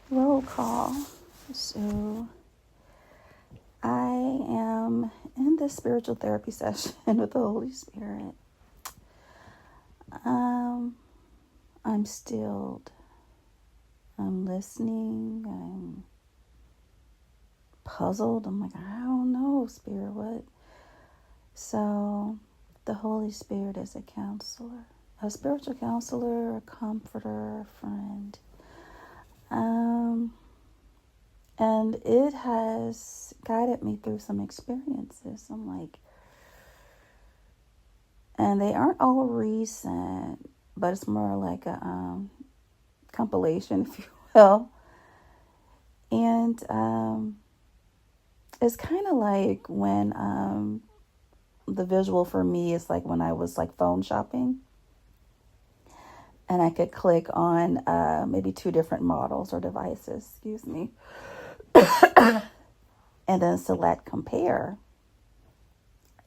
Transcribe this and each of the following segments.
Roll call. So, I am in this spiritual therapy session with the Holy Spirit. Um, I'm stilled. I'm listening. I'm puzzled. I'm like, I don't know, Spirit, what? So, the Holy Spirit is a counselor, a spiritual counselor, a comforter, a friend. And it has guided me through some experiences. I'm like, and they aren't all recent, but it's more like a compilation, if you will. And it's kind of like when the visual for me is like when I was like phone shopping, and I could click on maybe two different models or devices, excuse me, and then select compare.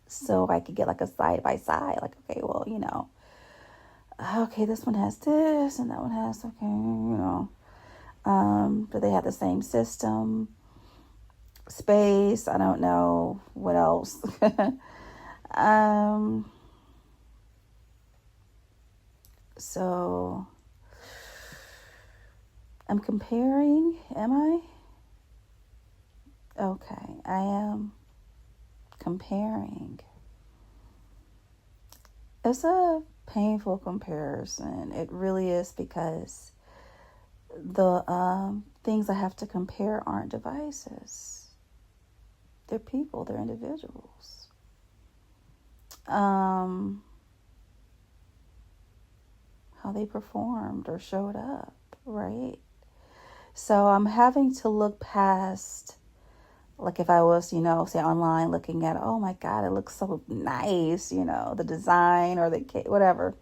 So I could get like a side by side, like, okay, well, okay, this one has this and that one has, okay, do they have the same system, space? I don't know what else. um, so I'm comparing, am I? Okay, I am comparing. It's a painful comparison. It really is, because the things I have to compare aren't devices. They're people, they're individuals. How they performed or showed up, right? So I'm having to look past, like if I was, say online looking at, oh my God, it looks so nice, the design or the whatever.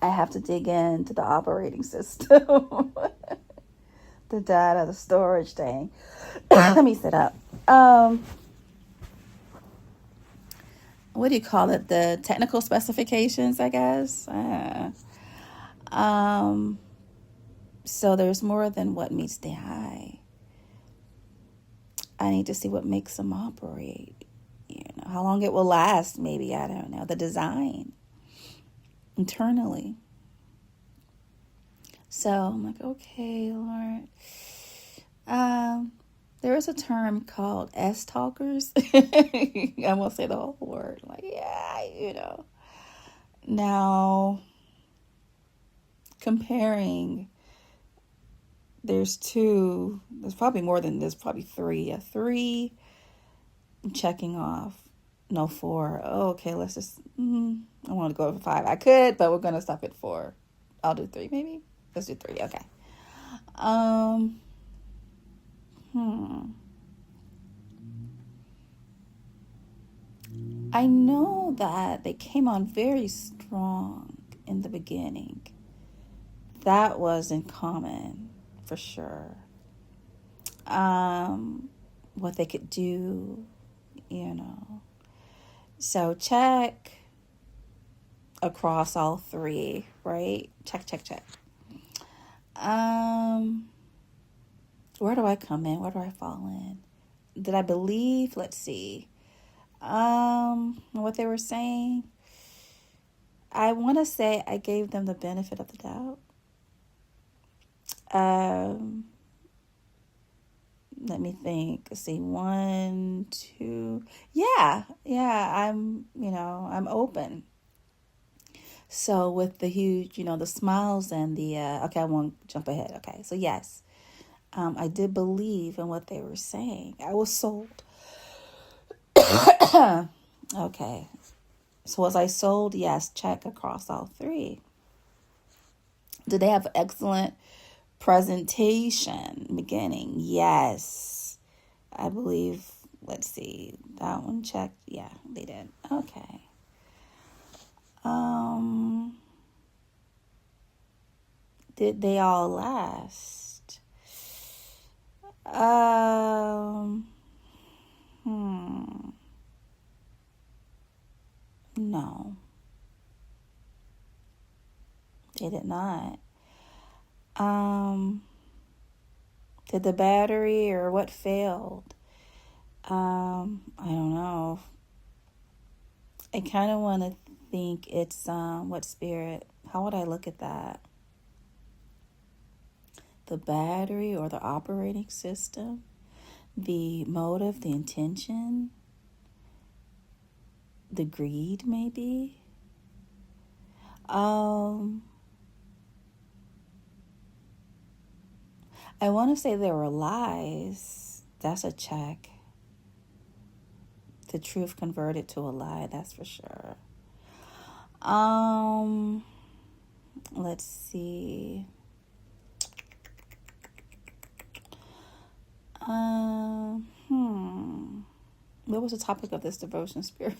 I have to dig into the operating system, the data, the storage thing. Let me sit up. What do you call it? The technical specifications, I guess. So there's more than what meets the eye. I need to see what makes them operate. How long it will last, maybe, I don't know. The design internally. So I'm like, okay, Lord. There is a term called S-talkers. I won't say the whole word. Like, yeah. Now, comparing, there's probably more than this, probably three. A three, I'm checking off. No, four. Oh, okay, let's just, I want to go for five. I could, but we're going to stop at four. I'll do three, maybe. Let's do three, okay. I know that they came on very strong in the beginning. That was in common, for sure. What they could do, you know. So check across all three, right? Check, check, check. Where do I come in? Where do I fall in? Did I believe? Let's see. What they were saying. I want to say I gave them the benefit of the doubt. Let me think. Let's see. One, two. Yeah. I'm open. So with the huge, the smiles and the, okay, I won't jump ahead. Okay. So yes, I did believe in what they were saying. I was sold. Okay. So was I sold? Yes. Check across all three. Did they have excellent presentation beginning? Yes. I believe, let's see, that one checked. Yeah, they did. Okay. Did they all last? No, they did not. Did the battery or what failed? I don't know. I kind of want to think it's what spirit? How would I look at that? The battery or the operating system, the motive, the intention, the greed, maybe. I want to say there were lies. That's a check. The truth converted to a lie, that's for sure. Let's see. What was the topic of this devotion, Spirit?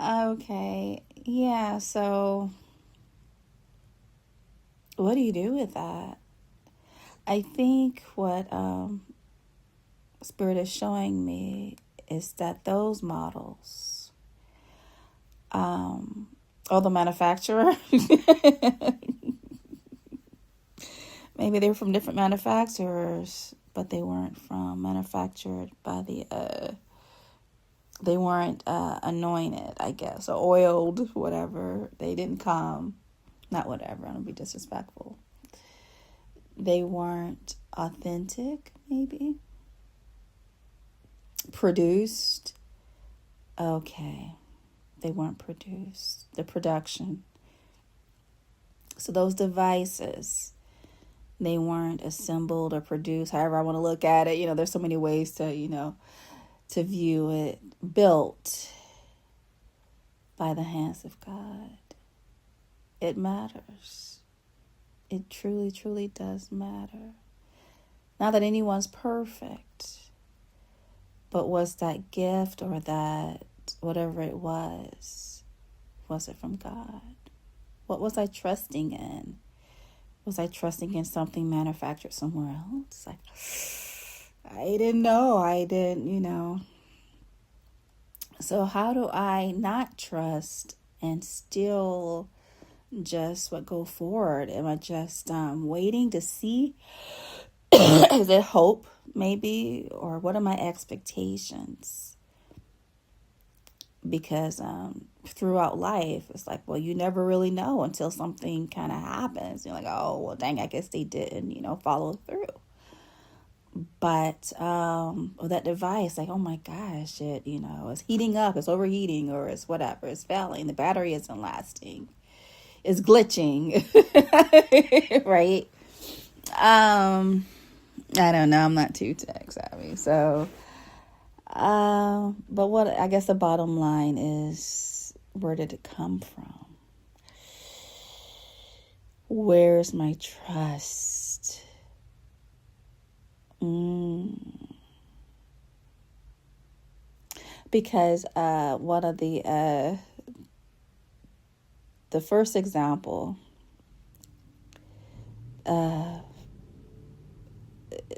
Okay. Yeah, so what do you do with that? I think what Spirit is showing me is that those models, or the manufacturer, maybe they were from different manufacturers, but they weren't manufactured by they weren't anointed, I guess, or oiled, whatever. They didn't come, not whatever, I'm going to be disrespectful. They weren't authentic, maybe. Produced. Okay. They weren't produced. The production. So those devices, they weren't assembled or produced, however I want to look at it. There's so many ways to, to view it. Built by the hands of God. It matters. It truly, truly does matter. Not that anyone's perfect, but was that gift or that whatever it was it from God? What was I trusting in? Was I trusting in something manufactured somewhere else? I didn't know. I didn't. So how do I not trust and still just go forward? Am I just waiting to see? Is it hope, maybe? Or what are my expectations? Because throughout life, it's well, you never really know until something kind of happens. You're oh, well, dang, I guess they didn't, follow through. But that device, oh my gosh, it's heating up, it's overheating, or it's whatever, it's failing. The battery isn't lasting. It's glitching, right? I don't know. I'm not too tech savvy, so. But what I guess the bottom line is, where did it come from? Where's my trust? Because one of the first example,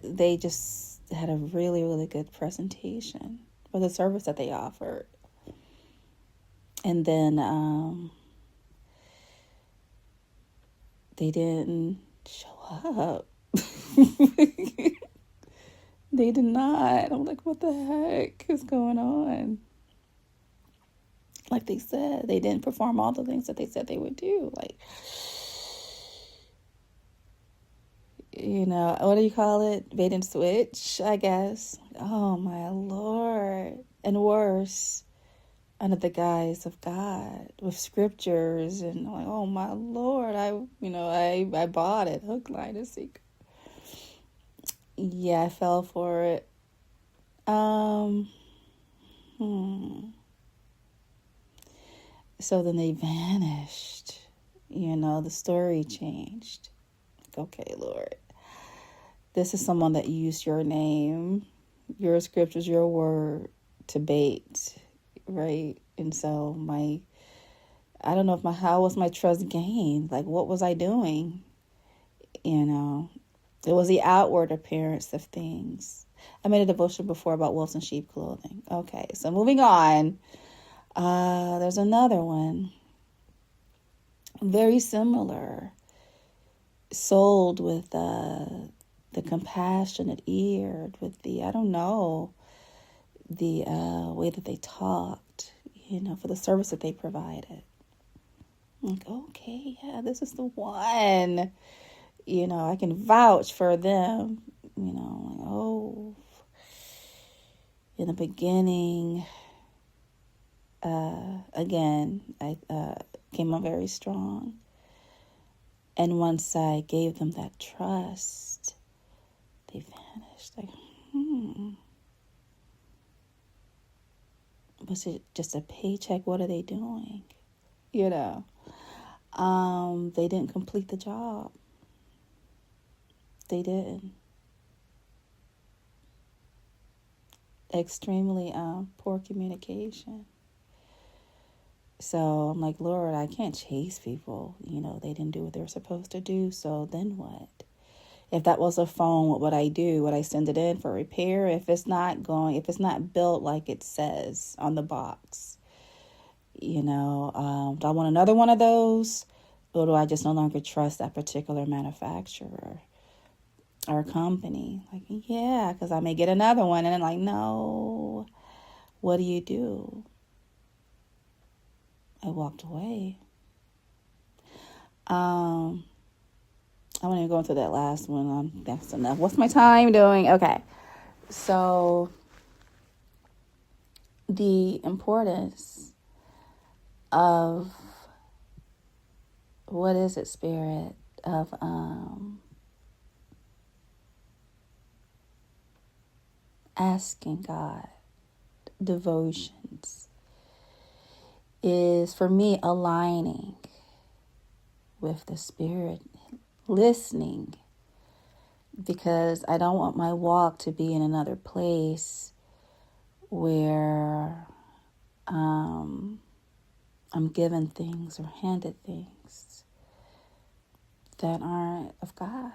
they just had a really, really good presentation for the service that they offered. And then they didn't show up. They did not. I'm what the heck is going on? Like they said, they didn't perform all the things that they said they would do. What do you call it? Bait and switch, I guess. Oh my Lord. And worse, under the guise of God, with scriptures, and oh my Lord, I bought it, hook, line, and sinker. Yeah, I fell for it. So then they vanished. The story changed. Okay, Lord. This is someone that used your name, your scriptures, your word to bait, right? And so I don't know how was my trust gained? What was I doing? It was the outward appearance of things. I made a devotion before about wolves in sheep clothing. Okay, so moving on. There's another one. Very similar. sold with the compassionate ear, with the, I don't know, the way that they talked, for the service that they provided. Like, okay, yeah, this is the one. I can vouch for them. Like, oh, in the beginning, again, I came on very strong. And once I gave them that trust, they vanished. Like, was it just a paycheck? What are they doing? They didn't complete the job. They didn't. Extremely poor communication. So I'm like, Lord, I can't chase people. They didn't do what they were supposed to do. So then what? If that was a phone, what would I do? Would I send it in for repair? If it's not built like it says on the box, do I want another one of those? Or do I just no longer trust that particular manufacturer or company? Like, yeah, because I may get another one. And then like, no, what do you do? I walked away. I won't even go into that last one. That's enough. What's my time doing? Okay. So the importance of, what is it, Spirit, of asking God, devotions, is for me aligning with the Spirit, listening, because I don't want my walk to be in another place where I'm given things or handed things that aren't of God,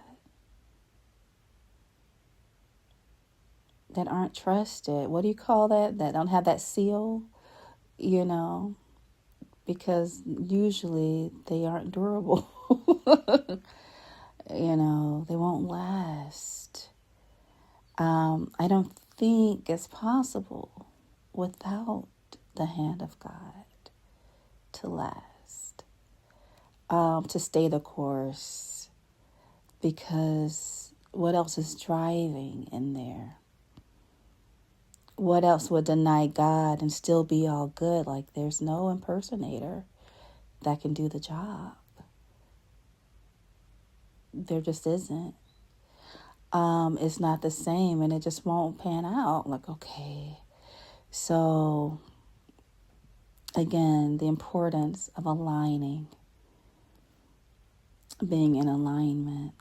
that aren't trusted. What do you call that? That don't have that seal, because usually they aren't durable. They won't last. I don't think it's possible without the hand of God to last, to stay the course, because what else is driving in there? What else would deny God and still be all good? Like, there's no impersonator that can do the job. There just isn't. It's not the same, and it just won't pan out. Like, okay. So, again, the importance of aligning, being in alignment,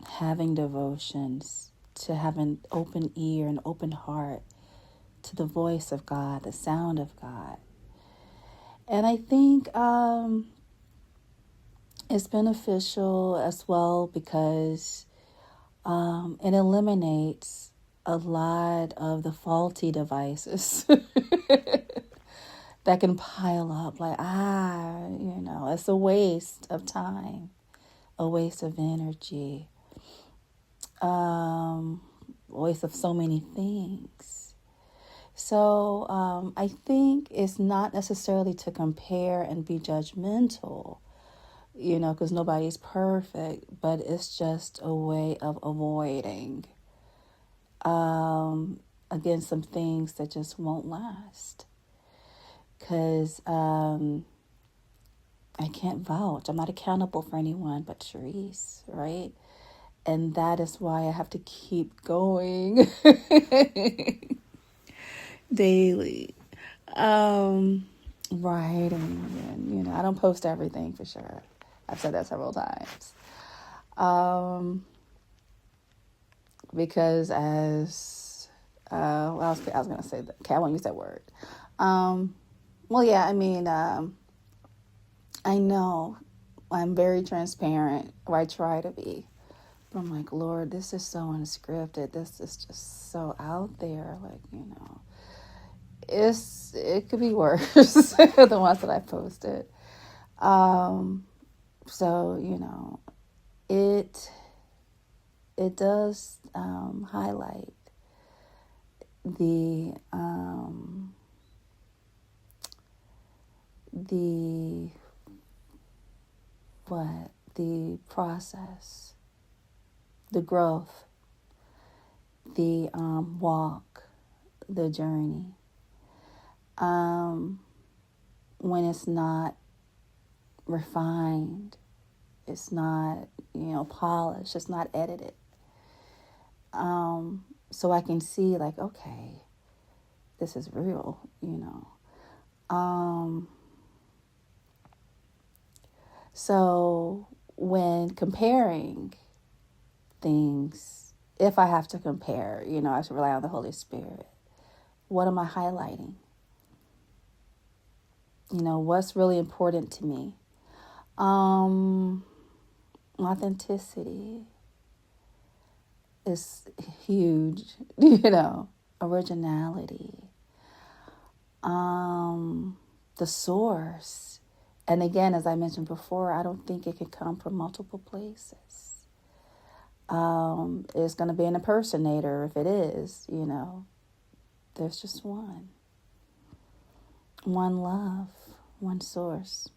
having devotions, to have an open ear, an open heart to the voice of God, the sound of God. And I think it's beneficial as well because it eliminates a lot of the faulty devices that can pile up. Like, it's a waste of time, a waste of energy, waste of so many things. So I think it's not necessarily to compare and be judgmental, because nobody's perfect, but it's just a way of avoiding, again, some things that just won't last. Because I can't vouch. I'm not accountable for anyone but Sharice, right? And that is why I have to keep going daily. Writing, and I don't post everything for sure. I've said that several times. Because as I was going to say that. Okay, I won't use that word. Well, yeah, I mean, I know I'm very transparent, or I try to be. But I'm like, Lord, this is so unscripted. This is just so out there. Like, it could be worse than the ones that I posted. So, it does highlight the the process, the growth, the walk, the journey. When it's not refined, it's not, polished, it's not edited. So I can see like, okay, this is real, So when comparing things, if I have to compare, I should rely on the Holy Spirit. What am I highlighting? What's really important to me? Authenticity is huge, originality, the source. And again, as I mentioned before, I don't think it can come from multiple places. It's going to be an impersonator if it is, There's just one love, one source.